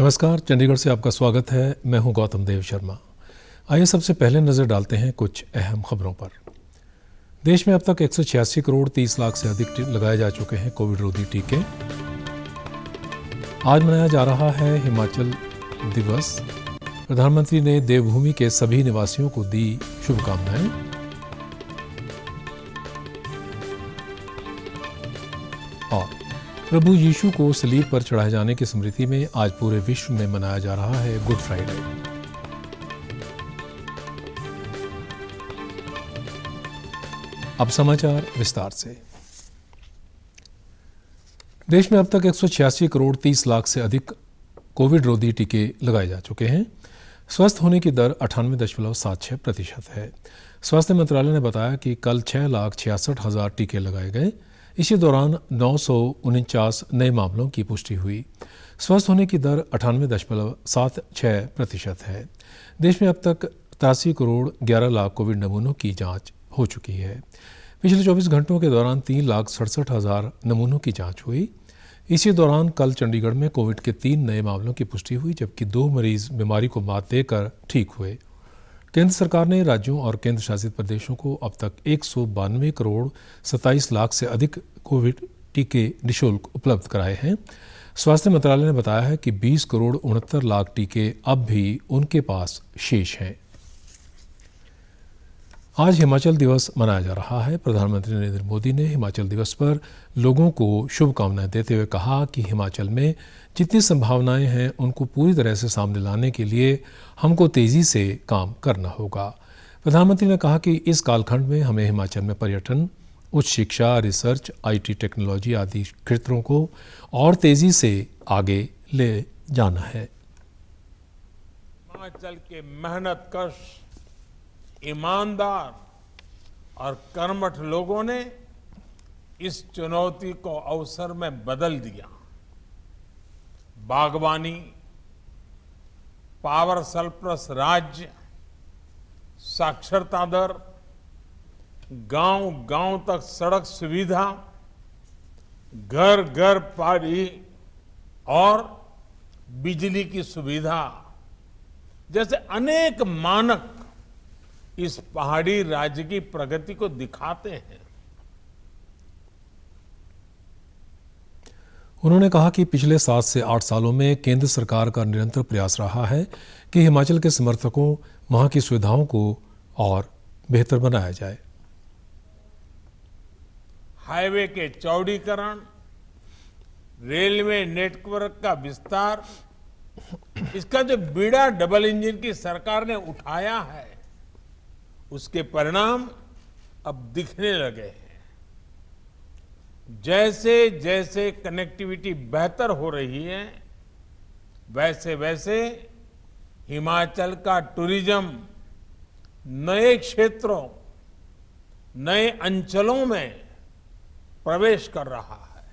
नमस्कार, चंडीगढ़ से आपका स्वागत है। मैं हूं गौतम देव शर्मा। आइए सबसे पहले नज़र डालते हैं कुछ अहम खबरों पर। देश में अब तक 186 करोड़ 30 लाख से अधिक लगाए जा चुके हैं कोविड रोधी टीके। आज मनाया जा रहा है हिमाचल दिवस। प्रधानमंत्री ने देवभूमि के सभी निवासियों को दी शुभकामनाएं। और प्रभु यीशु को सलीब पर चढ़ाए जाने की स्मृति में आज पूरे विश्व में मनाया जा रहा है गुड फ्राइडे। अब समाचार विस्तार से। देश में अब तक 186 करोड़ 30 लाख से अधिक कोविड रोधी टीके लगाए जा चुके हैं। स्वस्थ होने की दर 98.76% है। स्वास्थ्य मंत्रालय ने बताया कि कल 6,66,000 टीके लगाए गए। इसी दौरान 949 नए मामलों की पुष्टि हुई। स्वस्थ होने की दर 98.76% है। देश में अब तक 83 करोड़ 11 लाख कोविड नमूनों की जांच हो चुकी है। पिछले 24 घंटों के दौरान 3,67,000 नमूनों की जांच हुई। इसी दौरान कल चंडीगढ़ में कोविड के 3 नए मामलों की पुष्टि हुई, जबकि 2 मरीज बीमारी को मात देकर ठीक हुए। केंद्र सरकार ने राज्यों और केंद्र शासित प्रदेशों को अब तक 192 करोड़ 27 लाख से अधिक कोविड टीके निःशुल्क उपलब्ध कराए हैं। स्वास्थ्य मंत्रालय ने बताया है कि 20 करोड़ 69 लाख टीके अब भी उनके पास शेष हैं। आज हिमाचल दिवस मनाया जा रहा है। प्रधानमंत्री नरेंद्र मोदी ने हिमाचल दिवस पर लोगों को शुभकामनाएं देते हुए कहा कि हिमाचल में जितनी संभावनाएं हैं उनको पूरी तरह से सामने लाने के लिए हमको तेजी से काम करना होगा। प्रधानमंत्री ने कहा कि इस कालखंड में हमें हिमाचल में पर्यटन, उच्च शिक्षा, रिसर्च, IT टेक्नोलॉजी आदि क्षेत्रों को और तेजी से आगे ले जाना है। हिमाचल के मेहनतकश, ईमानदार और कर्मठ लोगों ने इस चुनौती को अवसर में बदल दिया। बागवानी, पावर सरप्लस राज्य, साक्षरता दर, गांव-गांव तक सड़क सुविधा, घर-घर पानी और बिजली की सुविधा जैसे अनेक मानक इस पहाड़ी राज्य की प्रगति को दिखाते हैं। उन्होंने कहा कि पिछले 7 से 8 सालों में केंद्र सरकार का निरंतर प्रयास रहा है कि हिमाचल के समर्थकों वहां की सुविधाओं को और बेहतर बनाया जाए। हाईवे के चौड़ीकरण, रेलवे नेटवर्क का विस्तार, इसका जो बीड़ा डबल इंजन की सरकार ने उठाया है, उसके परिणाम अब दिखने लगे हैं। जैसे जैसे कनेक्टिविटी बेहतर हो रही है, वैसे वैसे हिमाचल का टूरिज्म नए क्षेत्रों, नए अंचलों में प्रवेश कर रहा है।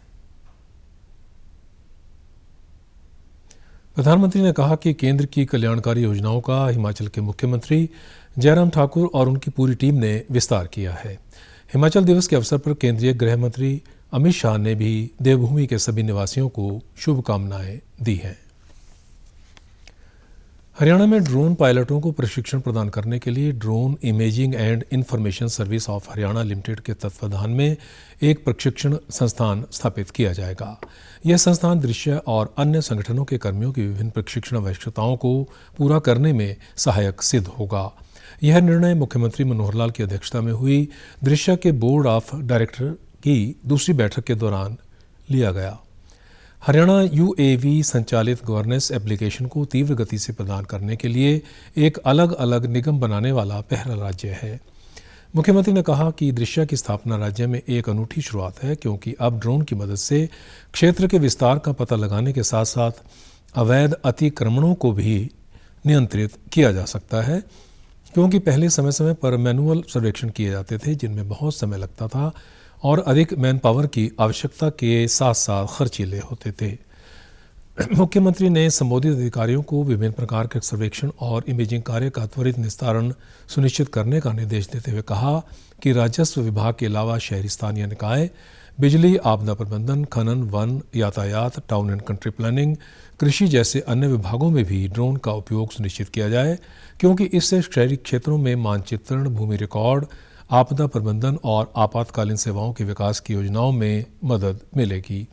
प्रधानमंत्री ने कहा कि केंद्र की कल्याणकारी योजनाओं का हिमाचल के मुख्यमंत्री जयराम ठाकुर और उनकी पूरी टीम ने विस्तार किया है। हिमाचल दिवस के अवसर पर केंद्रीय गृह मंत्री अमित शाह ने भी देवभूमि के सभी निवासियों को शुभकामनाएं दी हैं। हरियाणा में ड्रोन पायलटों को प्रशिक्षण प्रदान करने के लिए drone imaging and information service of Haryana limited के तत्वाधान में एक प्रशिक्षण संस्थान स्थापित किया जाएगा। यह संस्थान दृश्य और अन्य संगठनों के कर्मियों की विभिन्न प्रशिक्षण आवश्यकताओं को पूरा करने में सहायक सिद्ध होगा। यह निर्णय मुख्यमंत्री मनोहर लाल की अध्यक्षता में हुई दृश्य के बोर्ड ऑफ डायरेक्टर की दूसरी बैठक के दौरान लिया गया। हरियाणा UAV संचालित गवर्नेंस एप्लीकेशन को तीव्र गति से प्रदान करने के लिए एक अलग अलग निगम बनाने वाला पहला राज्य है। मुख्यमंत्री ने कहा कि दृश्य की स्थापना राज्य में एक अनूठी शुरुआत है, क्योंकि अब ड्रोन की मदद से क्षेत्र के विस्तार का पता लगाने के साथ साथ अवैध अतिक्रमणों को भी नियंत्रित किया जा सकता है, क्योंकि पहले समय समय पर मैनुअल सर्वेक्षण किए जाते थे, जिनमें बहुत समय लगता था और अधिक मैन पावर की आवश्यकता के साथ साथ खर्चीले होते थे। मुख्यमंत्री ने संबंधित अधिकारियों को विभिन्न प्रकार के सर्वेक्षण और इमेजिंग कार्य का त्वरित निस्तारण सुनिश्चित करने का निर्देश देते हुए कहा कि राजस्व विभाग के अलावा शहरी स्थानीय निकाय, बिजली, आपदा प्रबंधन, खनन, वन, यातायात, टाउन एंड कंट्री प्लानिंग, कृषि जैसे अन्य विभागों में भी ड्रोन का उपयोग सुनिश्चित किया जाए, क्योंकि इससे शहरी क्षेत्रों में मानचित्रण, भूमि रिकॉर्ड, आपदा प्रबंधन और आपातकालीन सेवाओं के विकास की योजनाओं में मदद मिलेगी।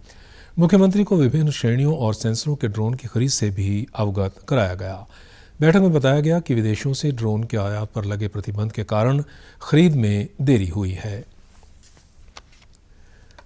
मुख्यमंत्री को विभिन्न श्रेणियों और सेंसरों के ड्रोन की खरीद से भी अवगत कराया गया। बैठक में बताया गया कि विदेशों से ड्रोन के आयात पर लगे प्रतिबंध के कारण खरीद में देरी हुई है।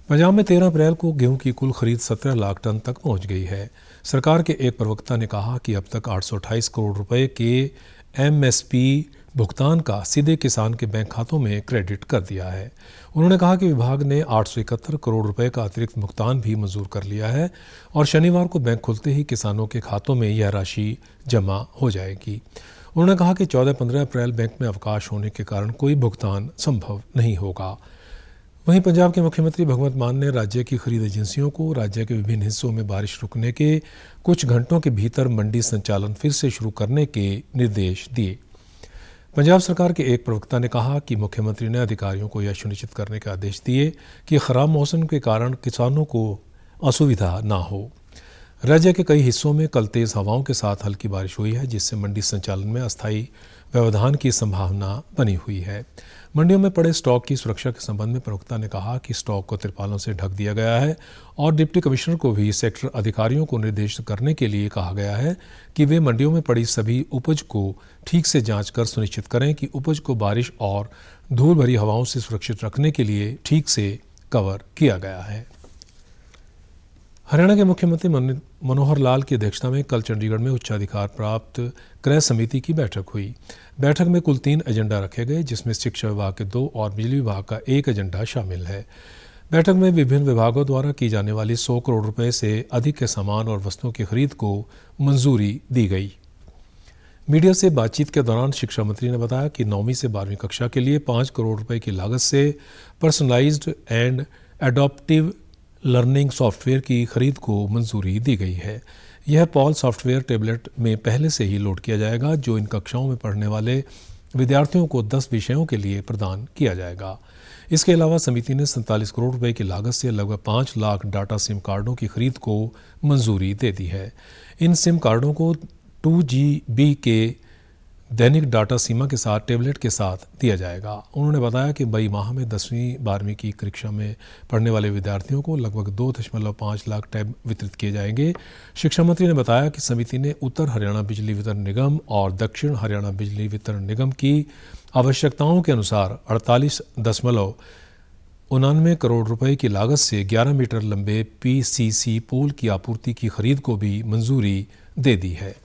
पंजाब में 13 अप्रैल को गेहूं की कुल खरीद 17 लाख टन तक पहुंच गई है। सरकार के एक प्रवक्ता ने कहा कि अब तक 828 करोड़ रुपए के एमएसपी भुगतान का सीधे किसान के बैंक खातों में क्रेडिट कर दिया है। उन्होंने कहा कि विभाग ने 871 करोड़ रुपए का अतिरिक्त भुगतान भी मंजूर कर लिया है और शनिवार को बैंक खुलते ही किसानों के खातों में यह राशि जमा हो जाएगी। उन्होंने कहा कि 14-15 अप्रैल बैंक में अवकाश होने के कारण कोई भुगतान संभव नहीं होगा। वहीं पंजाब के मुख्यमंत्री भगवंत मान ने राज्य की खरीद एजेंसियों को राज्य के विभिन्न हिस्सों में बारिश रुकने के कुछ घंटों के भीतर मंडी संचालन फिर से शुरू करने के निर्देश दिए। पंजाब सरकार के एक प्रवक्ता ने कहा कि मुख्यमंत्री ने अधिकारियों को यह सुनिश्चित करने के आदेश दिए कि खराब मौसम के कारण किसानों को असुविधा न हो। राज्य के कई हिस्सों में कल तेज हवाओं के साथ हल्की बारिश हुई है, जिससे मंडी संचालन में अस्थायी व्यवधान की संभावना बनी हुई है। मंडियों में पड़े स्टॉक की सुरक्षा के संबंध में प्रवक्ता ने कहा कि स्टॉक को तिरपालों से ढक दिया गया है और डिप्टी कमिश्नर को भी सेक्टर अधिकारियों को निर्देशित करने के लिए कहा गया है कि वे मंडियों में पड़ी सभी उपज को ठीक से जांचकर सुनिश्चित करें कि उपज को बारिश और धूल भरी हवाओं से सुरक्षित रखने के लिए ठीक से कवर किया गया है। हरियाणा के मुख्यमंत्री मनोहर लाल की अध्यक्षता में कल चंडीगढ़ में उच्चाधिकार प्राप्त क्रय समिति की बैठक हुई। बैठक में कुल 3 एजेंडा रखे गए, जिसमें शिक्षा विभाग के 2 और बिजली विभाग का 1 एजेंडा शामिल है। बैठक में विभिन्न विभागों द्वारा की जाने वाली 100 करोड़ रुपए से अधिक के सामान और वस्तुओं की खरीद को मंजूरी दी गई। मीडिया से बातचीत के दौरान शिक्षा मंत्री ने बताया कि 9वीं से 12वीं कक्षा के लिए 5 करोड़ रुपए की लागत से personalised and adaptive learning software की खरीद को मंजूरी दी गई है। यह पॉल सॉफ्टवेयर टैबलेट में पहले से ही लोड किया जाएगा, जो इन कक्षाओं में पढ़ने वाले विद्यार्थियों को 10 विषयों के लिए प्रदान किया जाएगा। इसके अलावा समिति ने 47 करोड़ रुपए की लागत से लगभग 5 लाख डाटा सिम कार्डों की खरीद को मंजूरी दे दी है। इन सिम कार्डों को 2 GB के दैनिक डाटा सीमा के साथ टैबलेट के साथ दिया जाएगा। उन्होंने बताया कि मई माह में 10वीं 12वीं की कक्षा में पढ़ने वाले विद्यार्थियों को लगभग 2.5 लाख टैब वितरित किए जाएंगे। शिक्षा मंत्री ने बताया कि समिति ने उत्तर हरियाणा बिजली वितरण निगम और दक्षिण हरियाणा बिजली वितरण निगम की आवश्यकताओं के अनुसार 48.99 करोड़ रुपए की लागत से 11 मीटर लंबे PCC पोल की आपूर्ति की खरीद को भी मंजूरी दे दी है।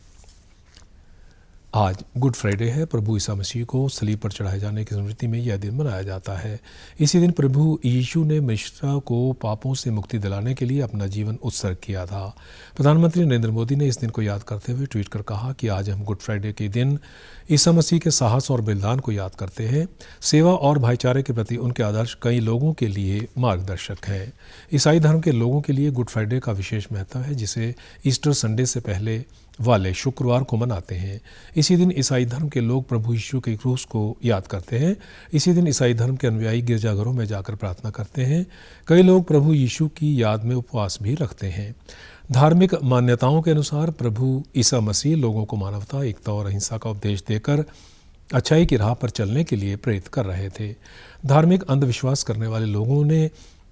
आज गुड फ्राइडे है। प्रभु ईसा मसीह को सलीब पर चढ़ाए जाने की स्मृति में यह दिन मनाया जाता है। इसी दिन प्रभु यीशु ने मिस्रा को पापों से मुक्ति दिलाने के लिए अपना जीवन उत्सर्ग किया था। प्रधानमंत्री नरेंद्र मोदी ने इस दिन को याद करते हुए ट्वीट कर कहा कि आज हम गुड फ्राइडे के दिन ईसा मसीह के साहस और बलिदान को याद करते हैं। सेवा और भाईचारे के प्रति उनके आदर्श कई लोगों के लिए मार्गदर्शक हैं। ईसाई धर्म के लोगों के लिए गुड फ्राइडे का विशेष महत्व है, जिसे ईस्टर संडे से पहले वाले शुक्रवार को मनाते हैं। इसी दिन ईसाई धर्म के लोग प्रभु यीशु के क्रूस को याद करते हैं। इसी दिन ईसाई धर्म के अनुयायी गिरजाघरों में जाकर प्रार्थना करते हैं। कई लोग प्रभु यीशु की याद में उपवास भी रखते हैं। धार्मिक मान्यताओं के अनुसार प्रभु ईसा मसीह लोगों को मानवता, एकता और अहिंसा का उपदेश देकर अच्छाई की राह पर चलने के लिए प्रेरित कर रहे थे। धार्मिक अंधविश्वास करने वाले लोगों ने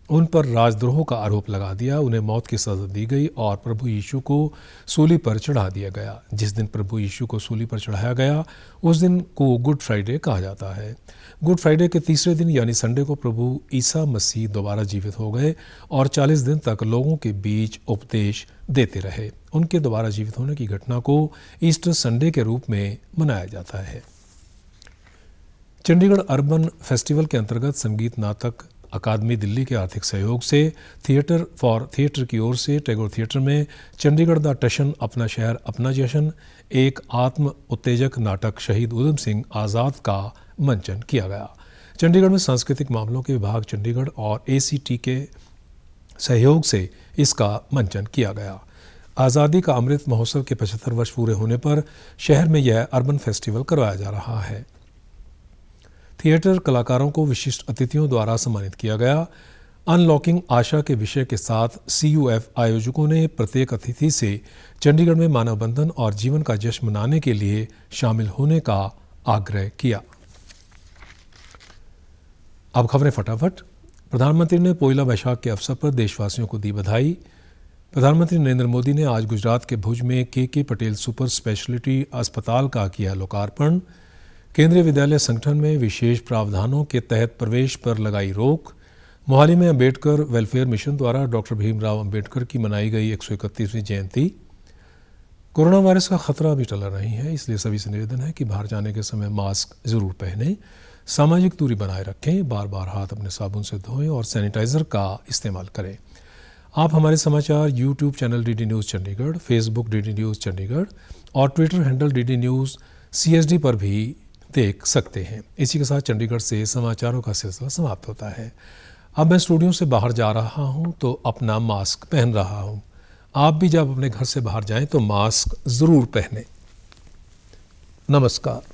उन पर राजद्रोह का आरोप लगा दिया, उन्हें मौत की सजा दी गई और प्रभु यीशु को सूली पर चढ़ा दिया गया। जिस दिन प्रभु यीशु को सूली पर चढ़ाया गया, उस दिन को गुड फ्राइडे कहा जाता है। गुड फ्राइडे के तीसरे दिन यानी संडे को प्रभु ईसा मसीह दोबारा जीवित हो गए और 40 दिन तक लोगों के बीच उपदेश देते रहे। उनके दोबारा जीवित होने की घटना को ईस्टर संडे के रूप में मनाया जाता है। चंडीगढ़ अर्बन फेस्टिवल के अंतर्गत संगीत नाटक अकादमी दिल्ली के आर्थिक सहयोग से थिएटर फॉर थिएटर की ओर से टैगोर थिएटर में चंडीगढ़ द टशन अपना शहर अपना जश्न, एक आत्म उत्तेजक नाटक शहीद उधम सिंह आज़ाद का मंचन किया गया। चंडीगढ़ में सांस्कृतिक मामलों के विभाग चंडीगढ़ और ACT के सहयोग से इसका मंचन किया गया। आज़ादी का अमृत महोत्सव के 75 वर्ष पूरे होने पर शहर में यह अर्बन फेस्टिवल करवाया जा रहा है। थिएटर कलाकारों को विशिष्ट अतिथियों द्वारा सम्मानित किया गया। अनलॉकिंग आशा के विषय के साथ CUF आयोजकों ने प्रत्येक अतिथि से चंडीगढ़ में मानवबंधन और जीवन का जश्न मनाने के लिए शामिल होने का आग्रह किया। अब खबरें फटाफट। प्रधानमंत्री ने पोइला बैसाख के अवसर पर देशवासियों को दी बधाई। प्रधानमंत्री नरेंद्र मोदी ने आज गुजरात के भुज में KK पटेल सुपर स्पेशलिटी अस्पताल का किया लोकार्पण। केंद्रीय विद्यालय संगठन में विशेष प्रावधानों के तहत प्रवेश पर लगाई रोक। मोहाली में अंबेडकर वेलफेयर मिशन द्वारा डॉक्टर भीमराव अंबेडकर की मनाई गई 131वीं जयंती। कोरोना वायरस का खतरा अभी टला नहीं है, इसलिए सभी से निवेदन है कि बाहर जाने के समय मास्क जरूर पहनें, सामाजिक दूरी बनाए रखें, बार बार हाथ अपने साबुन से धोएं और सैनिटाइजर का इस्तेमाल करें। आप हमारे समाचार YouTube channel DD news Chandigarh, Facebook DD news Chandigarh और Twitter handle DD news CSD पर भी देख सकते हैं। इसी के साथ चंडीगढ़ से समाचारों का सिलसिला समाप्त होता है। अब मैं स्टूडियो से बाहर जा रहा हूं तो अपना मास्क पहन रहा हूं। आप भी जब अपने घर से बाहर जाएं तो मास्क जरूर पहनें। नमस्कार।